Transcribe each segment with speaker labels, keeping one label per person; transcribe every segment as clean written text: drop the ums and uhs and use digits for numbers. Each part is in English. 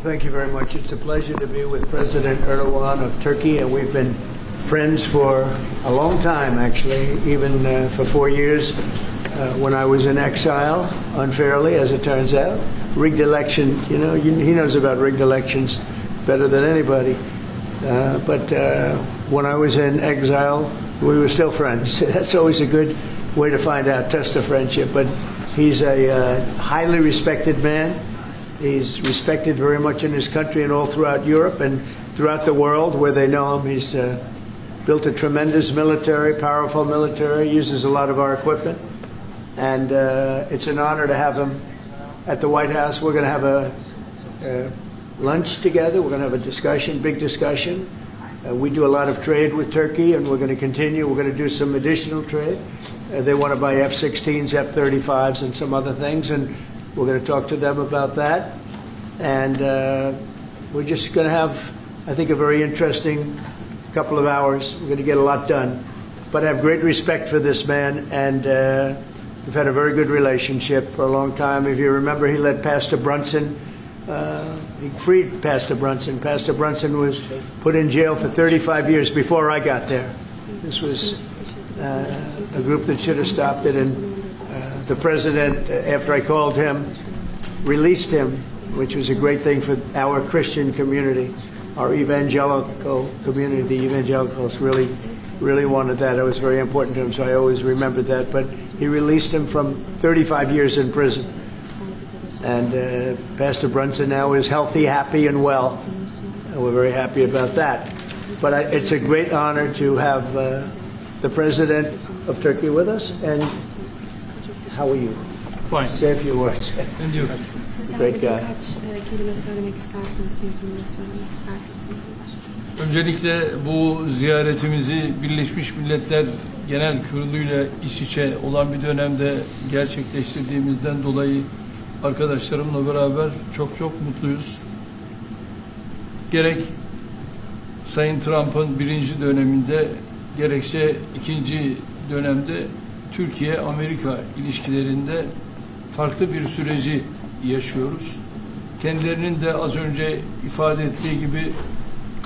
Speaker 1: Thank you very much. It's a pleasure to be with President Erdogan of Turkey, and we've been friends for a long time, actually, even for 4 years when I was in exile, unfairly, as it turns out. Rigged election, he knows about rigged elections better than anybody. But when I was in exile, we were still friends. That's always a good way to find out, test of friendship. But he's a highly respected man. He's respected very much in his country and all throughout Europe and throughout the world where they know him. He's built a tremendous military, powerful military, uses a lot of our equipment. And it's an honor to have him at the White House. We're going to have a lunch together. We're going to have a discussion, big discussion. We do a lot of trade with Turkey, and we're going to continue. We're going to do some additional trade. They want to buy F-16s, F-35s, and some other things, and we're going to talk to them about that. And we're just going to have, I think, a very interesting couple of hours. We're going to get a lot done. But I have great respect for this man, and we've had a very good relationship for a long time. If you remember, he led Pastor Brunson. He freed Pastor Brunson. Pastor Brunson was put in jail for 35 years before I got there. This was a group that should have stopped it, and the president, after I called him, released him, which was a great thing for our Christian community, our evangelical community. The evangelicals really wanted that. It was very important to him, so I always remembered that. But he released him from 35 years in prison. And Pastor Brunson now is healthy, happy, and well. And we're very happy about that. But it's a great honor to have the President of Turkey with us. And how are you?
Speaker 2: Fine.
Speaker 1: Say a few words.
Speaker 2: And you?
Speaker 1: Great guy.
Speaker 2: Öncelikle bu ziyaretimizi Birleşmiş Milletler Genel Kurulu'yla iç içe olan bir dönemde gerçekleştirdiğimizden dolayı arkadaşlarımla beraber çok mutluyuz. Gerek Sayın Trump'ın birinci döneminde gerekse ikinci dönemde Türkiye-Amerika ilişkilerinde farklı bir süreci yaşıyoruz. Kendilerinin de az önce ifade ettiği gibi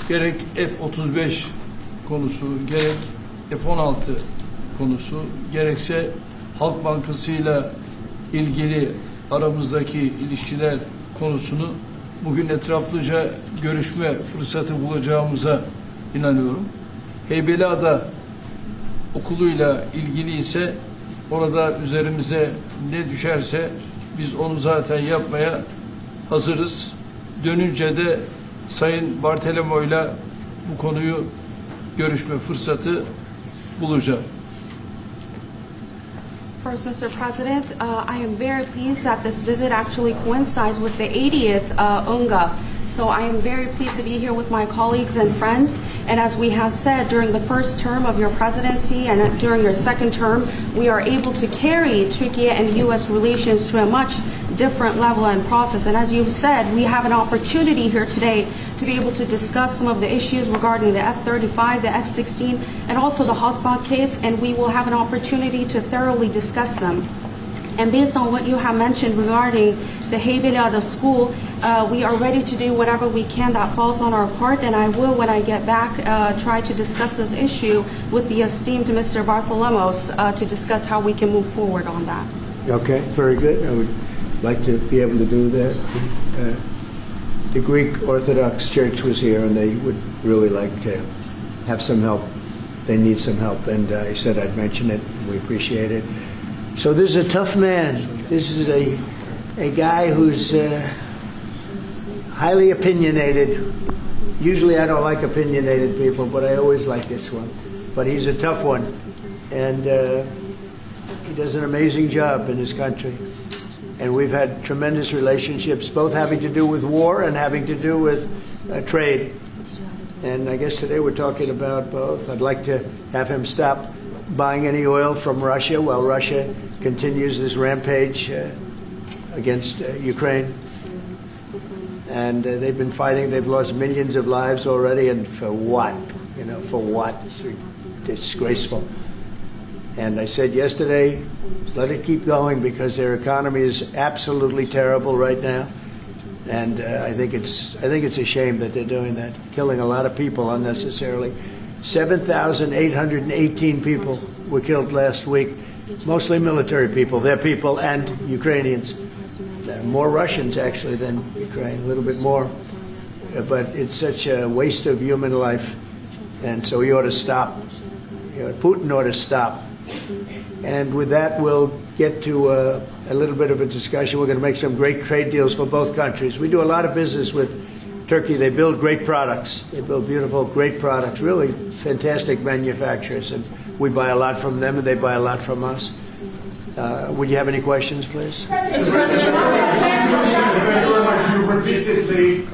Speaker 2: gerek F-35 konusu, gerek F-16 konusu, gerekse Halk Bankası'yla ilgili aramızdaki ilişkiler konusunu bugün etraflıca görüşme fırsatı bulacağımıza inanıyorum. Heybeliada okuluyla ilgili ise orada üzerimize ne düşerse biz onu zaten yapmaya hazırız. Dönünce de Sayın Bartolomeo'yla bu konuyu görüşme fırsatı bulacağım.
Speaker 3: First, Mr. President, I am very pleased that this visit actually coincides with the 80th UNGA. So I am very pleased to be here with my colleagues and friends. And as we have said, during the first term of your presidency and during your second term, we are able to carry Turkey and U.S. relations to a much different level and process. And as you've said, we have an opportunity here today to be able to discuss some of the issues regarding the F-35, the F-16, and also the Halkbank case, and we will have an opportunity to thoroughly discuss them. And based on what you have mentioned regarding the Heybeliada school, we are ready to do whatever we can that falls on our part, and I will, when I get back, try to discuss this issue with the esteemed Mr. Bartholomos to discuss how we can move forward on that.
Speaker 1: Okay, very good. I would like to be able to do that. The Greek Orthodox Church was here, and they would really like to have some help. They need some help, and I said I'd mention it. We appreciate it. So this is a tough man. This is a guy who's highly opinionated. Usually I don't like opinionated people, but I always like this one. But he's a tough one, and he does an amazing job in his country. And we've had tremendous relationships, both having to do with war and having to do with trade. And I guess today we're talking about both. I'd like to have him stop buying any oil from Russia while Russia continues this rampage against Ukraine. And they've been fighting. They've lost millions of lives already. And for what? For what? It's disgraceful. And I said yesterday, let it keep going because their economy is absolutely terrible right now. And I think it's a shame that they're doing that, killing a lot of people unnecessarily. 7,818 people were killed last week, mostly military people, their people, and Ukrainians. More Russians, actually, than Ukraine, a little bit more. But it's such a waste of human life, and so he ought to stop. Putin ought to stop. And with that, we'll get to a little bit of a discussion. We're going to make some great trade deals for both countries. We do a lot of business with Turkey. They build great products. They build beautiful, great products, really fantastic manufacturers. And we buy a lot from them, and they buy a lot from us. Would you have any questions, please?
Speaker 4: Thank you very much. You repeatedly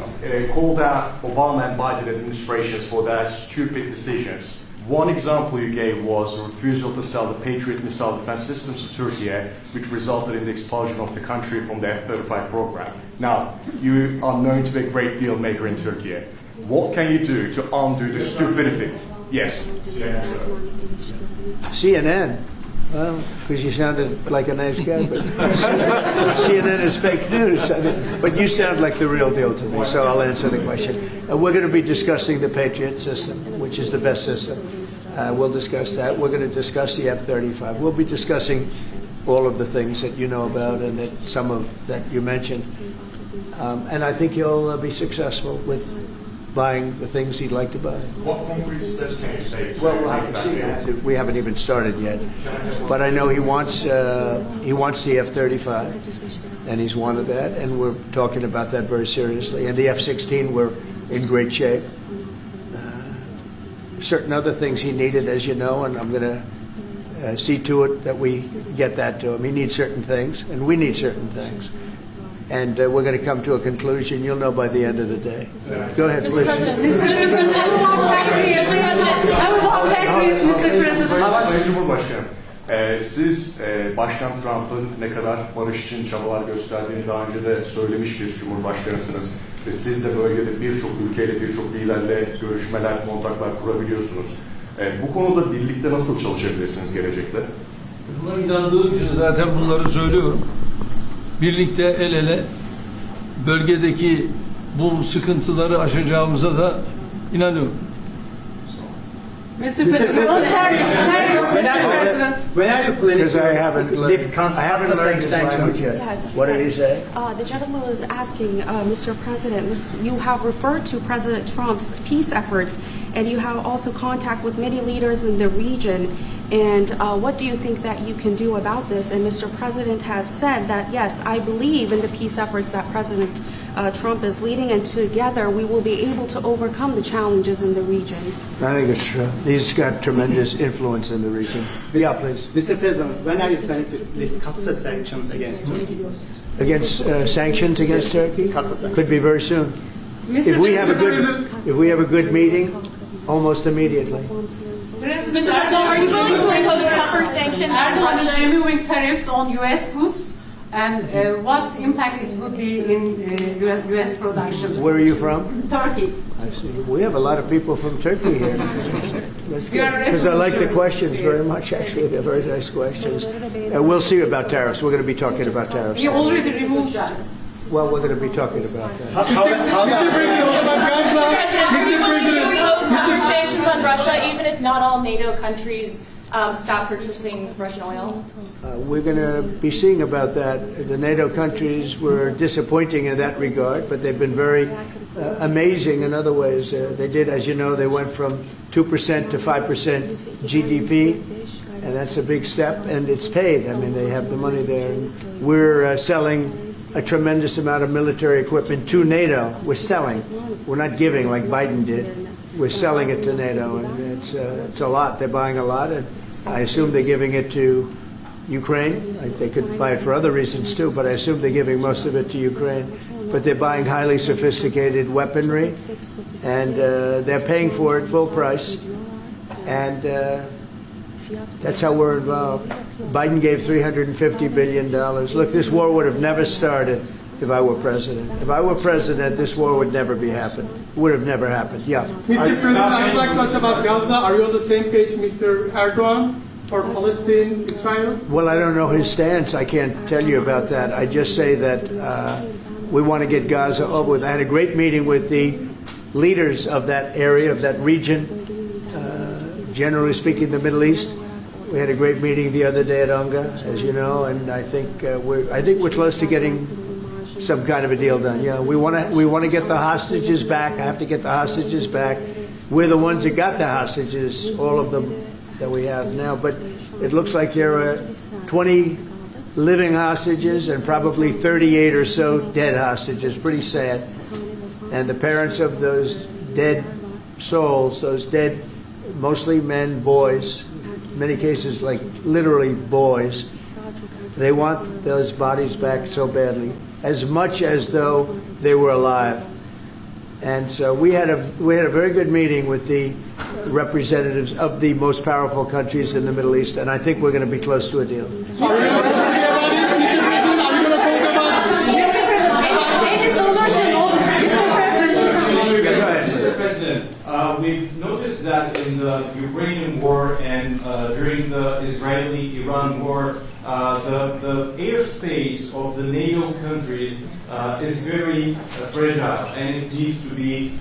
Speaker 4: called out Obama and Biden administrations for their stupid decisions. One example you gave was a refusal to sell the Patriot missile defense systems to Turkey, which resulted in the expulsion of the country from the F-35 program. Now, you are known to be a great deal maker in Turkey. What can you do to undo the stupidity? Yes, CNN.
Speaker 1: CNN? Well, because you sounded like a nice guy, but CNN is fake news. I mean, but you sound like the real deal to me, so I'll answer the question. We're going to be discussing the Patriot system, which is the best system. We'll discuss that. We're going to discuss the F-35. We'll be discussing all of the things that you know about and that some of that you mentioned. And I think he'll be successful with buying the things he'd like to buy.
Speaker 4: What concrete steps can you say?
Speaker 1: Well, I can see that. We haven't even started yet, but I know he wants the F-35, and he's wanted that, and we're talking about that very seriously. And the F-16, we're in great shape. Certain other things he needed, as you know, and I'm going to see to it that we get that to him. He needs certain things, and we need certain things. And we're going to come to a conclusion. You'll know by the end of the day. Go ahead, please.
Speaker 5: Mr. President,
Speaker 4: Sayın Cumhurbaşkanım, siz Başkan Trump'ın ne kadar barış için çabalar gösterdiğini daha önce de söylemiş bir cumhurbaşkanısınız. Ve siz de bölgede birçok ülkeyle, birçok liderle görüşmeler, kontaklar kurabiliyorsunuz. Bu konuda birlikte nasıl çalışabilirsiniz gelecekte?
Speaker 2: Buna inandığım için zaten bunları söylüyorum. Birlikte el ele bölgedeki bu sıkıntıları aşacağımıza da inanıyorum.
Speaker 5: Mr. President,
Speaker 6: When are you planning
Speaker 1: Because I
Speaker 6: to
Speaker 1: haven't
Speaker 6: lift
Speaker 1: learned his language yet.
Speaker 3: Yes.
Speaker 1: What did he say?
Speaker 3: The gentleman was asking, Mr. President, you have referred to President Trump's peace efforts, and you have also contact with many leaders in the region. And what do you think that you can do about this? And Mr. President has said that, yes, I believe in the peace efforts that President Trump is leading, and together we will be able to overcome the challenges in the region.
Speaker 1: I think it's true. He's got tremendous influence in the region. Yeah, please.
Speaker 6: Mr. President, when are you planning to lift Qatar sanctions against Turkey?
Speaker 1: Against sanctions against Turkey?
Speaker 6: Qatar.
Speaker 1: Could be very soon. If we have a good meeting, almost immediately.
Speaker 5: Mr. President, are you willing to impose tougher sanctions on
Speaker 7: Erdogan is
Speaker 5: Russia?
Speaker 7: removing tariffs on U.S. goods, and what impact it would be in U.S. production?
Speaker 1: Where are you from?
Speaker 7: Turkey.
Speaker 1: I see. We have a lot of people from Turkey here. That's
Speaker 7: You are
Speaker 1: good. Because I like the
Speaker 7: Turkey.
Speaker 1: questions very much, actually. They're very nice questions. We'll see about tariffs. We're going to be talking about tariffs.
Speaker 7: We already removed that.
Speaker 1: Well, we're going to be talking about that.
Speaker 5: Are you willing to impose tougher sanctions on Russia, even if not all NATO countries stop purchasing Russian oil?
Speaker 1: We're going to be seeing about that. The NATO countries were disappointing in that regard, but they've been very amazing in other ways. They did, as you know, they went from 2% to 5% GDP, and that's a big step, and it's paid. I mean, they have the money there. And we're selling a tremendous amount of military equipment to NATO. We're selling. We're not giving like Biden did. We're selling it to NATO, and it's a lot. They're buying a lot, and I assume they're giving it to Ukraine. They could buy it for other reasons too, but I assume they're giving most of it to Ukraine. But they're buying highly sophisticated weaponry, and they're paying for it full price. And that's how we're involved. Biden gave $350 billion. Look, this war would have never started if I were president. If I were president, this war would never be happened. Would have never happened. Yeah.
Speaker 8: Mr. President, I'd like to talk about Gaza. Are you on the same page, Mr. Erdogan, for Palestine, Israel?
Speaker 1: Well, I don't know his stance. I can't tell you about that. I just say that We want to get Gaza over with. I had a great meeting with the leaders of that area, of that region, generally speaking, the Middle East. We had a great meeting the other day at UNGA, as you know, and I think we're close to getting some kind of a deal done. Yeah, we want to get the hostages back. I have to get the hostages back. We're the ones that got the hostages, all of them that we have now. But it looks like there are 20 living hostages and probably 38 or so dead hostages. Pretty sad. And the parents of those dead souls, those dead, mostly men, boys, in many cases like literally boys, they want those bodies back so badly, as much as though they were alive. And so we had a very good meeting with the representatives of the most powerful countries in the Middle East, and I think we're going to be close to a deal.
Speaker 9: Mr. President, we've noticed that in the Ukrainian war and during the Israeli-Iran war, the airspace of the NATO countries is very fragile, and it needs to be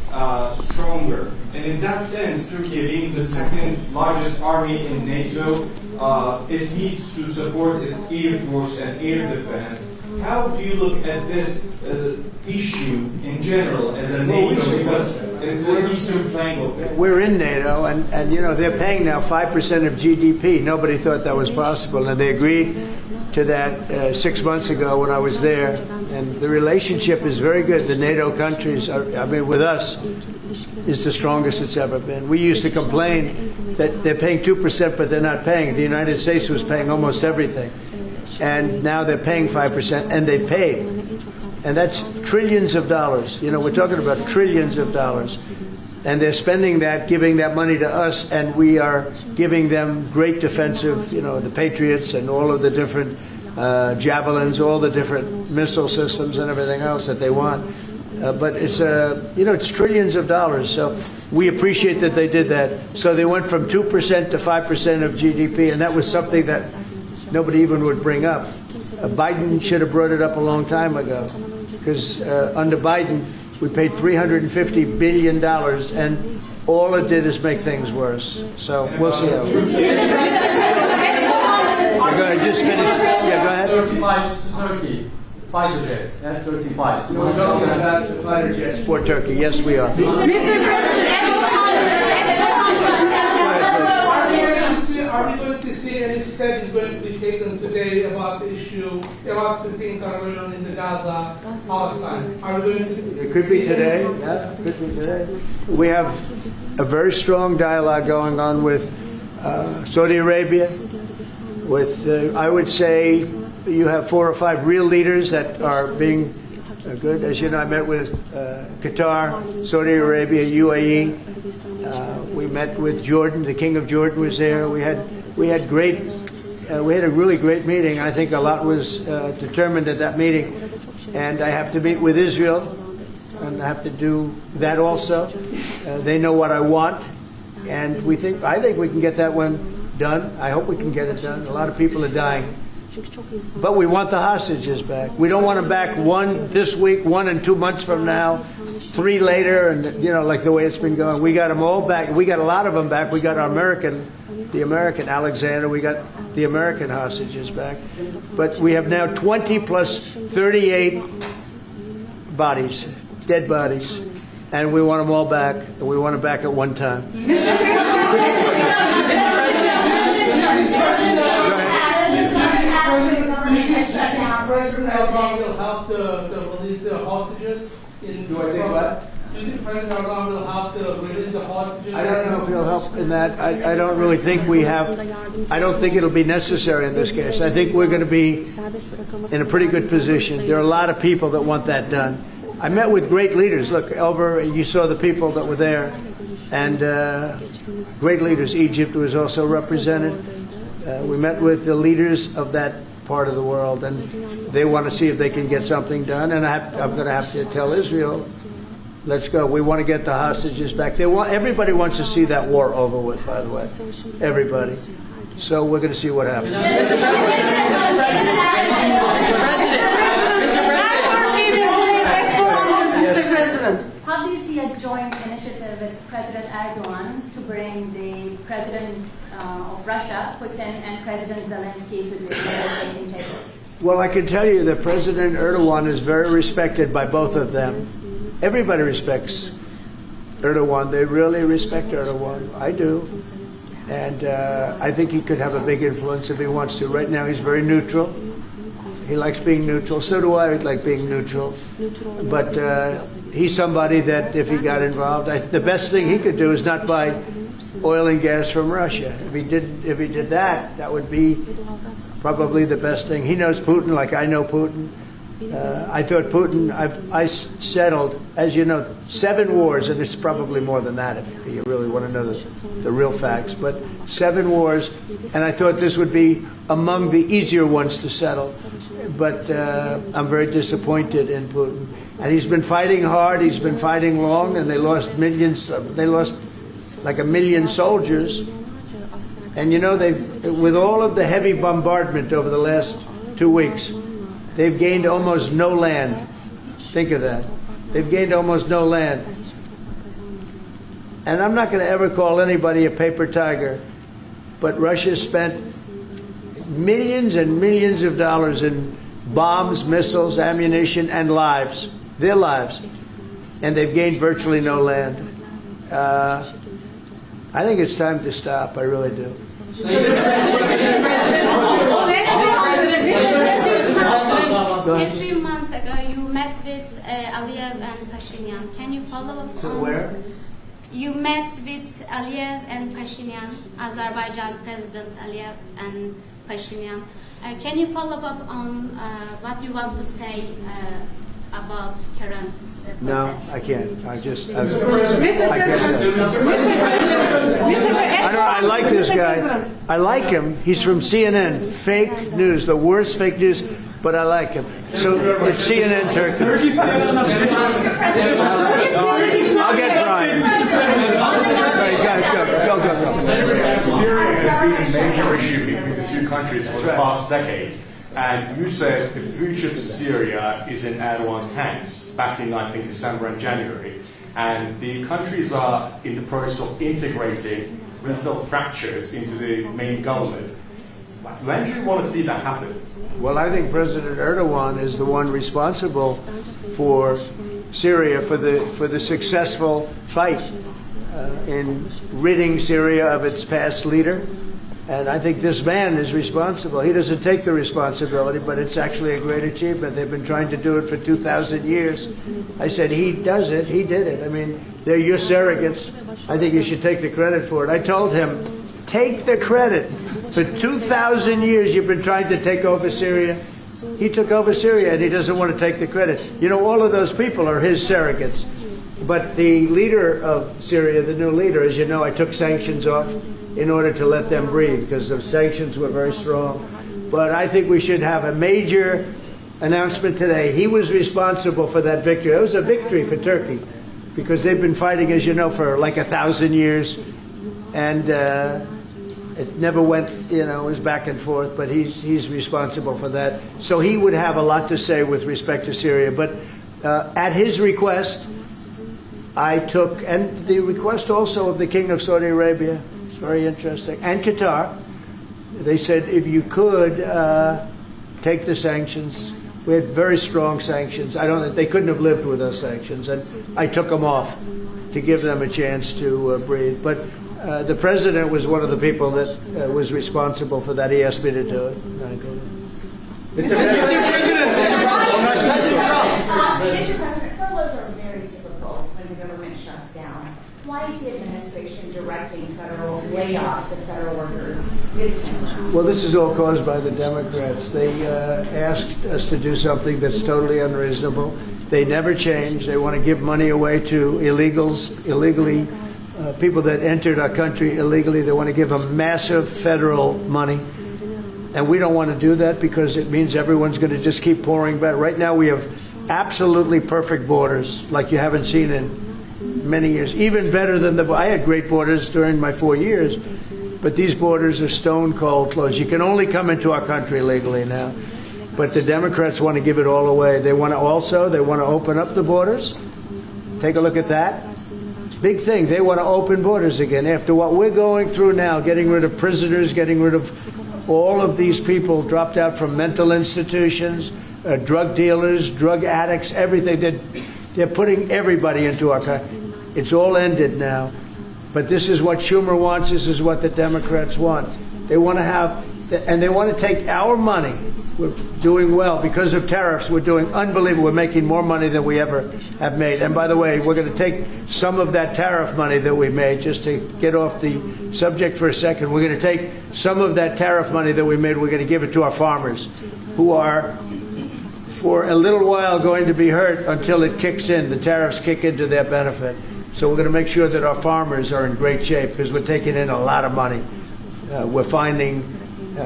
Speaker 9: stronger. And in that sense, Turkey being the second largest army in NATO, it needs to support its air force and air defense. How do you look at this issue in general as a NATO? Because it's the eastern flank of it.
Speaker 1: We're in NATO, and you know, they're paying now 5% of GDP. Nobody thought that was possible, and they agreed to that 6 months ago when I was there. And the relationship is very good. The NATO countries, with us, is the strongest it's ever been. We used to complain that they're paying 2%, but they're not paying. The United States was paying almost everything. And now they're paying 5%, and they paid. And that's trillions of dollars. You know, we're talking about trillions of dollars. And they're spending that, giving that money to us, and we are giving them great defensive, you know, the Patriots and all of the different javelins, all the different missile systems and everything else that they want. But it's, you know, it's trillions of dollars. So we appreciate that they did that. So they went from 2% to 5% of GDP, and that was something that nobody even would bring up. Biden should have brought it up a long time ago, because under Biden, we paid $350 billion, and all it did is make things worse. So we'll see how it goes. Go ahead, just finish. Yeah, go ahead.
Speaker 10: 35s to Turkey. Fighter jets, F-35s.
Speaker 1: We're talking about the fighter jets for Turkey. Yes, we are.
Speaker 8: Are we going to see any steps going to be taken today about the issue, about the things that are going on in the Gaza, Palestine? Are we going to?
Speaker 1: It could be today. Yeah, it could be today. We have a very strong dialogue going on with Saudi Arabia. With, I would say, you have 4 or 5 real leaders that are being good. As you know, I met with Qatar, Saudi Arabia, UAE. We met with Jordan. The King of Jordan was there. We had a really great meeting. I think a lot was determined at that meeting. And I have to meet with Israel, and I have to do that also. They know what I want, and I think we can get that one done. I hope we can get it done. A lot of people are dying. But we want the hostages back. We don't want them back, 1 this week, 1 in 2 months from now, 3 later, and you know, like the way it's been going. We got them all back. We got a lot of them back. We got the American Alexander. We got the American hostages back. But we have now 20 plus 38 bodies, dead bodies, and we want them all back. And we want them back at one time.
Speaker 8: President Erdogan will help to release the hostages?
Speaker 1: Do I think what?
Speaker 8: Do you think President Erdogan will help to release the hostages?
Speaker 1: I don't know if he'll help in that. I don't really think we have. I don't think it'll be necessary in this case. I think we're going to be in a pretty good position. There are a lot of people that want that done. I met with great leaders. Look, you saw the people that were there, and great leaders. Egypt was also represented. We met with the leaders of that part of the world, and they want to see if they can get something done. And I'm going to have to tell Israel, let's go. We want to get the hostages back. Everybody wants to see that war over with, by the way. Everybody. So we're going to see what happens.
Speaker 11: a joint initiative with President Erdogan to bring the President of Russia, Putin, and President Zelensky to the negotiating table?
Speaker 1: Well, I can tell you that President Erdogan is very respected by both of them. Everybody respects Erdogan. They really respect Erdogan. I do. And I think he could have a big influence if he wants to. Right now, he's very neutral. He likes being neutral. So do I like being neutral. But he's somebody that if he got involved, the best thing he could do is not buy oil and gas from Russia. If he did that, that would be probably the best thing. He knows Putin like I know Putin. I thought Putin, I settled, as you know, 7 wars, and it's probably more than that if you really want to know the real facts, but 7 wars, and I thought this would be among the easier ones to settle. But I'm very disappointed in Putin. And he's been fighting hard, he's been fighting long, and they lost millions, they lost like 1 million soldiers. And you know, with all of the heavy bombardment over the last 2 weeks, they've gained almost no land. Think of that. They've gained almost no land. And I'm not going to ever call anybody a paper tiger, but Russia spent millions and millions of dollars in bombs, missiles, ammunition, and lives, their lives. And they've gained virtually no land. I think it's time to stop. I really do.
Speaker 12: A few months ago, you met with Aliyev and Pashinyan. Can you follow up
Speaker 1: So
Speaker 12: on
Speaker 1: where?
Speaker 12: You met with Aliyev and Pashinyan, Azerbaijan President Aliyev and Pashinyan. Can you follow up on what you want to say about current process?
Speaker 1: No, I can't. I just.
Speaker 7: Mr. President,
Speaker 1: I like this guy. I like him. He's from CNN. Fake news, the worst fake news, but I like him. So it's CNN Turkey. I'll get Brian. Go.
Speaker 4: Syria has been a major issue between the two countries for the past decades. And you said the future of Syria is in Erdogan's hands back in, I think, December and January. And the countries are in the process of integrating regional fractures into the main government. When do you want to see that happen?
Speaker 1: Well, I think President Erdogan is the one responsible for Syria, for the successful fight in ridding Syria of its past leader. And I think this man is responsible. He doesn't take the responsibility, but it's actually a great achievement. They've been trying to do it for 2,000 years. I said, he does it. He did it. I mean, they're your surrogates. I think you should take the credit for it. I told him, take the credit. For 2,000 years, you've been trying to take over Syria. He took over Syria, and he doesn't want to take the credit. You know, all of those people are his surrogates. But the leader of Syria, the new leader, as you know, I took sanctions off in order to let them breathe because the sanctions were very strong. But I think we should have a major announcement today. He was responsible for that victory. It was a victory for Turkey because they've been fighting, as you know, for like 1,000 years. And it never went, you know, it was back and forth, but he's responsible for that. So he would have a lot to say with respect to Syria. But at his request, I took, and the request also of the King of Saudi Arabia, it's very interesting, and Qatar, they said if you could take the sanctions. We had very strong sanctions. They couldn't have lived with those sanctions, and I took them off to give them a chance to breathe. But the president was one of the people that was responsible for that. He asked me to do it.
Speaker 13: Mr. President, furloughs are very typical when the government shuts down. Why is the administration directing federal layoffs of federal workers this time around?
Speaker 1: Well, this is all caused by the Democrats. They asked us to do something that's totally unreasonable. They never change. They want to give money away to illegally, people that entered our country illegally. They want to give them massive federal money. And we don't want to do that because it means everyone's going to just keep pouring back. Right now we have absolutely perfect borders like you haven't seen in many years. Even better than I had great borders during my 4 years, but these borders are stone cold closed. You can only come into our country legally now. But the Democrats want to give it all away. They want to open up the borders, Take a look at that. Big thing. They want to open borders again after what we're going through now, getting rid of prisoners, getting rid of all of these people dropped out from mental institutions, drug dealers, drug addicts, everything. They're putting everybody into our country. It's all ended now. But this is what Schumer wants. This is what the Democrats want. They want to have, and they want to take our money. We're doing well because of tariffs. We're doing unbelievable. We're making more money than we ever have made. And by the way, we're going to take some of that tariff money that we made, just to get off the subject for a second. We're going to take some of that tariff money that we made. We're going to give it to our farmers, who are, for a little while, going to be hurt until it kicks in. The tariffs kick into their benefit. So we're going to make sure that our farmers are in great shape because we're taking in a lot of money. We're finding,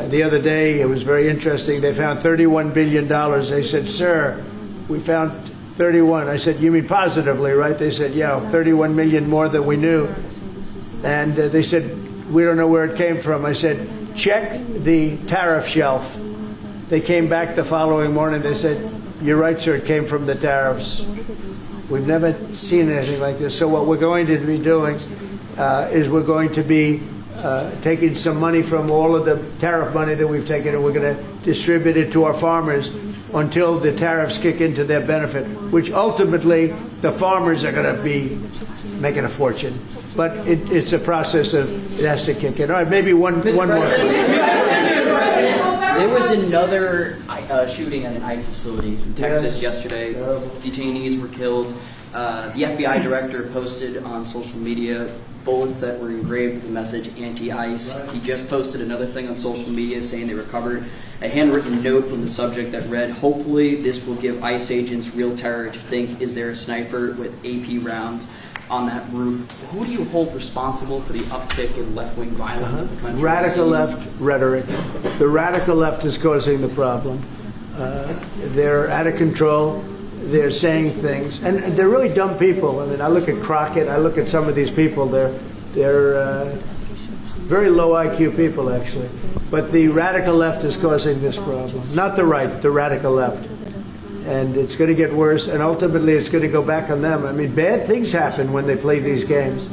Speaker 1: the other day, it was very interesting, they found $31 billion. They said, sir, we found 31. I said, you mean positively, right? They said, yeah, 31 million more than we knew. And they said, we don't know where it came from. I said, check the tariff shelf. They came back the following morning. They said, you're right, sir, it came from the tariffs. We've never seen anything like this. So what we're going to be doing is we're going to be taking some money from all of the tariff money that we've taken, and we're going to distribute it to our farmers until the tariffs kick into their benefit, which ultimately the farmers are going to be making a fortune. But it's a process of, it has to kick in. All right, maybe one more.
Speaker 14: There was another shooting at an ICE facility in Texas yesterday. Detainees were killed. The FBI director posted on social media bullets that were engraved with the message anti-ICE. He just posted another thing on social media saying they recovered a handwritten note from the subject that read, hopefully this will give ICE agents real terror to think, is there a sniper with AP rounds on that roof? Who do you hold responsible for the uptick in left-wing violence in the country?
Speaker 1: Radical left rhetoric. The radical left is causing the problem. They're out of control. They're saying things, and they're really dumb people. I mean, I look at Crockett. I look at some of these people. They're very low IQ people, actually. But the radical left is causing this problem, not the right. The radical left. And it's going to get worse, and ultimately it's going to go back on them. I mean, bad things happen when they play these games.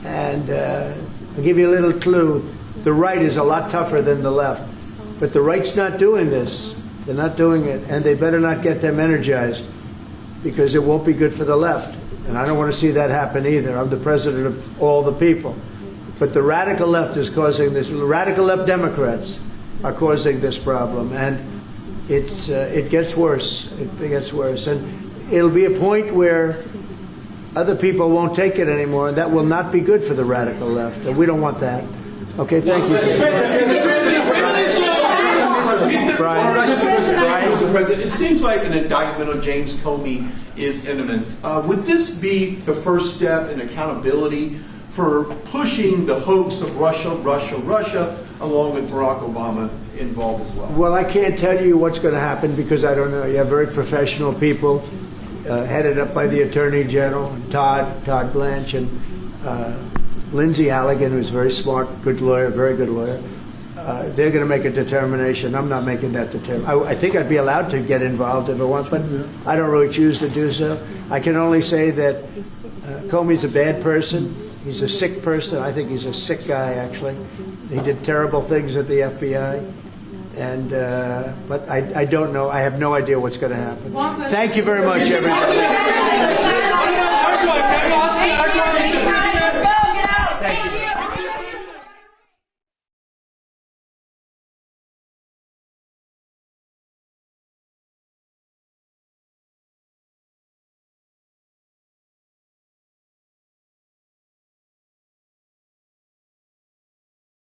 Speaker 1: And I'll give you a little clue. The right is a lot tougher than the left. But the right's not doing this. They're not doing it, and they better not get them energized, because it won't be good for the left. And I don't want to see that happen either. I'm the president of all the people. But the radical left is causing this. The radical left Democrats are causing this problem. And it gets worse. It gets worse, and it'll be a point where other people won't take it anymore, and that will not be good for the radical left, and we don't want that. Okay, thank you.
Speaker 15: Mr. President, it seems like an indictment on James Comey is imminent. Would this be the first step in accountability for pushing the hoax of Russia, along with Barack Obama involved as well?
Speaker 1: Well, I can't tell you what's going to happen because I don't know. You have very professional people headed up by the Attorney General, Todd Blanche, and Lindsay Halligan, who's a very smart, good lawyer, very good lawyer. They're going to make a determination. I'm not making that determination. I think I'd be allowed to get involved if I want, but I don't really choose to do so. I can only say that Comey's a bad person. He's a sick person. I think he's a sick guy, actually. He did terrible things at the FBI. And but I don't know. I have no idea what's going to happen. Thank you very much, everybody.